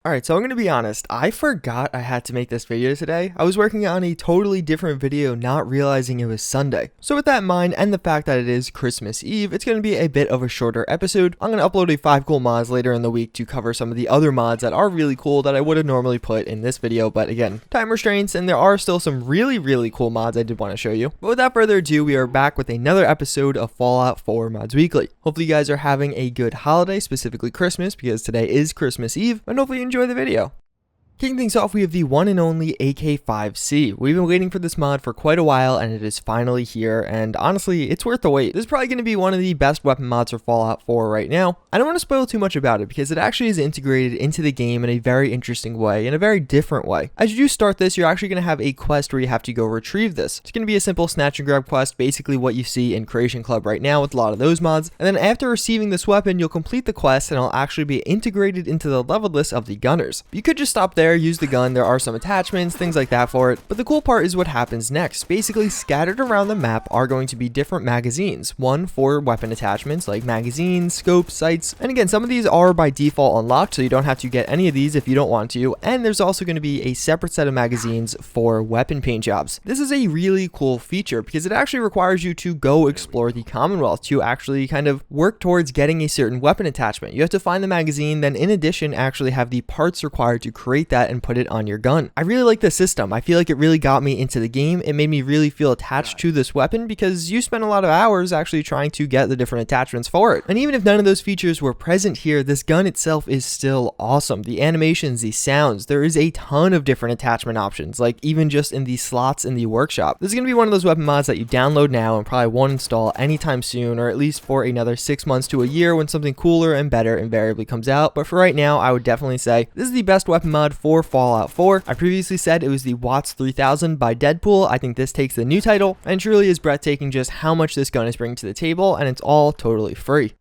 Alright, so I'm going to be honest, I forgot I had to make this video today. I was working on a totally different video, not realizing it was Sunday. So with that in mind, and the fact that it is Christmas Eve, it's going to be a bit of a shorter episode. I'm going to upload a 5 cool mods later in the week to cover some of the other mods that are really cool that I would have normally put in this video, but again, time restraints, and there are still some really cool mods I did want to show you. But without further ado, we are back with another episode of Fallout 4 Mods Weekly. Hopefully you guys are having a good holiday, specifically Christmas, because today is Christmas Eve, and hopefully you enjoy the video. Kicking things off, we have the one and only Ak5C. We've been waiting for this mod for quite a while, and it is finally here, and honestly, it's worth the wait. This is probably going to be one of the best weapon mods for Fallout 4 right now. I don't want to spoil too much about it, because it actually is integrated into the game in a very interesting way, in a very different way. As you do start this, you're actually going to have a quest where you have to go retrieve this. It's going to be a simple snatch and grab quest, basically what you see in Creation Club right now with a lot of those mods, and then after receiving this weapon, you'll complete the quest, and it'll actually be integrated into the level list of the gunners. You could just stop there, use the gun, there are some attachments, things like that for it, but the cool part is what happens next. Basically, scattered around the map are going to be different magazines, one for weapon attachments like magazines, scopes, sights, and again, some of these are by default unlocked, so you don't have to get any of these if you don't want to, and there's also going to be a separate set of magazines for weapon paint jobs. This is a really cool feature because it actually requires you to go explore the Commonwealth to actually kind of work towards getting a certain weapon attachment. You have to find the magazine, then in addition actually have the parts required to create that and put it on your gun. I really like this system. I feel like it really got me into the game. It made me really feel attached to this weapon because you spend a lot of hours actually trying to get the different attachments for it. And even if none of those features were present here, this gun itself is still awesome. The animations, the sounds, there is a ton of different attachment options, like even just in the slots in the workshop. This is going to be one of those weapon mods that you download now and probably won't install anytime soon, or at least for another 6 months to a year when something cooler and better invariably comes out. But for right now, I would definitely say this is the best weapon mod for Fallout 4. I previously said it was the Watts 3000 by Deadpool. I think this takes the new title and truly is breathtaking just how much this gun is bringing to the table, and it's all totally free.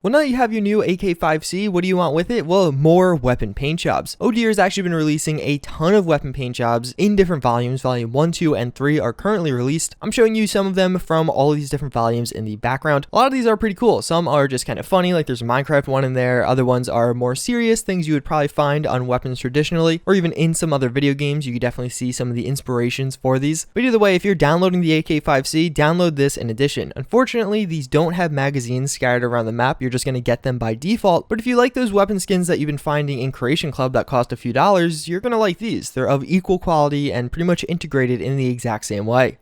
Well, now that you have your new Ak5C, what do you want with it? Well, more weapon paint jobs. ODR has actually been releasing a ton of weapon paint jobs in different volumes. Volume 1, 2, and 3 are currently released. I'm showing you some of them from all of these different volumes in the background. A lot of these are pretty cool. Some are just kind of funny, like there's a Minecraft one in there. Other ones are more serious, things you would probably find on weapons traditionally, or even in some other video games. You could definitely see some of the inspirations for these. But either way, if you're downloading the Ak5C, download this in addition. Unfortunately, these don't have magazines scattered around the map. You're just going to get them by default, but if you like those weapon skins that you've been finding in Creation Club that cost a few dollars, you're going to like these. They're of equal quality and pretty much integrated in the exact same way.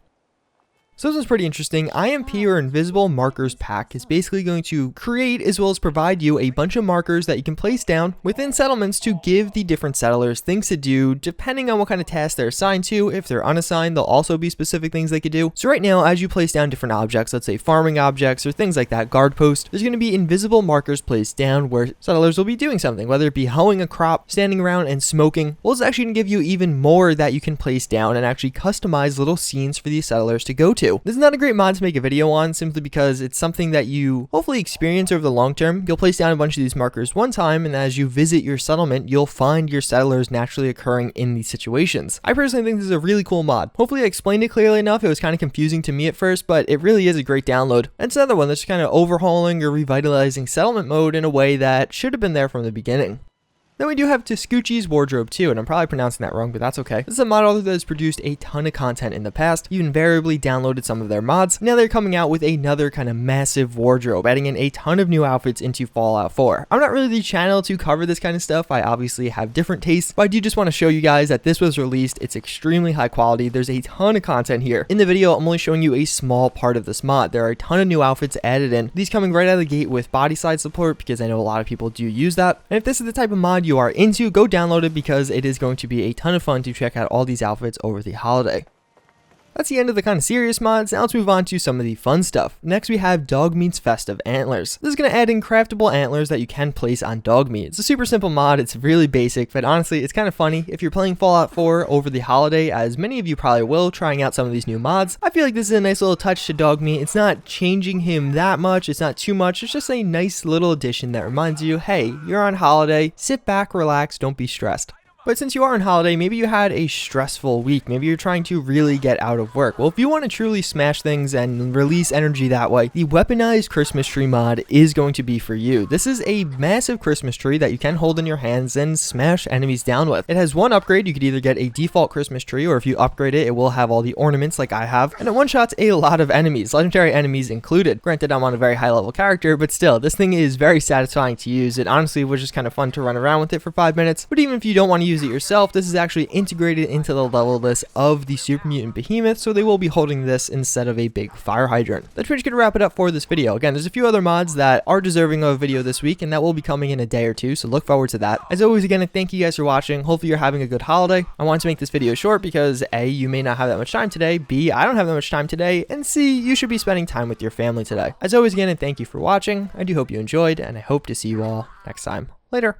So this one's pretty interesting. IMP or Invisible Markers Pack is basically going to create as well as provide you a bunch of markers that you can place down within settlements to give the different settlers things to do depending on what kind of task they're assigned to. If they're unassigned, there'll also be specific things they could do. So right now, as you place down different objects, let's say farming objects or things like that, guard post, there's going to be invisible markers placed down where settlers will be doing something, whether it be hoeing a crop, standing around and smoking. Well, it's actually going to give you even more that you can place down and actually customize little scenes for these settlers to go to. This is not a great mod to make a video on simply because it's something that you hopefully experience over the long term. You'll place down a bunch of these markers one time, and as you visit your settlement, you'll find your settlers naturally occurring in these situations. I personally think this is a really cool mod. Hopefully I explained it clearly enough. It was kind of confusing to me at first, but it really is a great download. And it's another one that's kind of overhauling or revitalizing settlement mode in a way that should have been there from the beginning. Then we do have tschutschi's wardrobe too, and I'm probably pronouncing that wrong, but that's okay. This is a mod author that has produced a ton of content in the past. You invariably downloaded some of their mods. Now they're coming out with another kind of massive wardrobe, adding in a ton of new outfits into Fallout 4. I'm not really the channel to cover this kind of stuff. I obviously have different tastes, but I do just want to show you guys that this was released. It's extremely high quality. There's a ton of content here. In the video, I'm only showing you a small part of this mod. There are a ton of new outfits added in. These coming right out of the gate with body side support because I know a lot of people do use that. And if this is the type of mod you are into, go download it because it is going to be a ton of fun to check out all these outfits over the holiday. That's the end of the kind of serious mods. Now let's move on to some of the fun stuff. Next we have Dogmeat's Festive Antlers. This is going to add in craftable antlers that you can place on dog meat. It's a super simple mod. It's really basic, but honestly it's kind of funny. If you're playing Fallout 4 over the holiday, as many of you probably will, trying out some of these new mods, I feel like this is a nice little touch to Dogmeat. It's not changing him that much. It's not too much. It's just a nice little addition that reminds you, hey, you're on holiday. Sit back, relax, don't be stressed. But since you are on holiday, maybe you had a stressful week, maybe you're trying to really get out of work. Well, if you want to truly smash things and release energy that way, the Weaponized Christmas tree mod is going to be for you. This is a massive Christmas tree that you can hold in your hands and smash enemies down with. It has one upgrade. You could either get a default Christmas tree, or if you upgrade it, it will have all the ornaments like I have, and it one-shots a lot of enemies, legendary enemies included. Granted, I'm on a very high level character, but still, this thing is very satisfying to use. It honestly was just kind of fun to run around with it for 5 minutes, but even if you don't want to use it yourself, this is actually integrated into the level list of the Super Mutant Behemoth, so they will be holding this instead of a big fire hydrant. That's pretty much gonna wrap it up for this video. Again, there's a few other mods that are deserving of a video this week, and that will be coming in a day or two, so look forward to that. As always, again, thank you guys for watching. Hopefully you're having a good holiday. I wanted to make this video short because A, you may not have that much time today, B, I don't have that much time today, and C, you should be spending time with your family today. As always, again, thank you for watching. I do hope you enjoyed, and I hope to see you all next time. Later.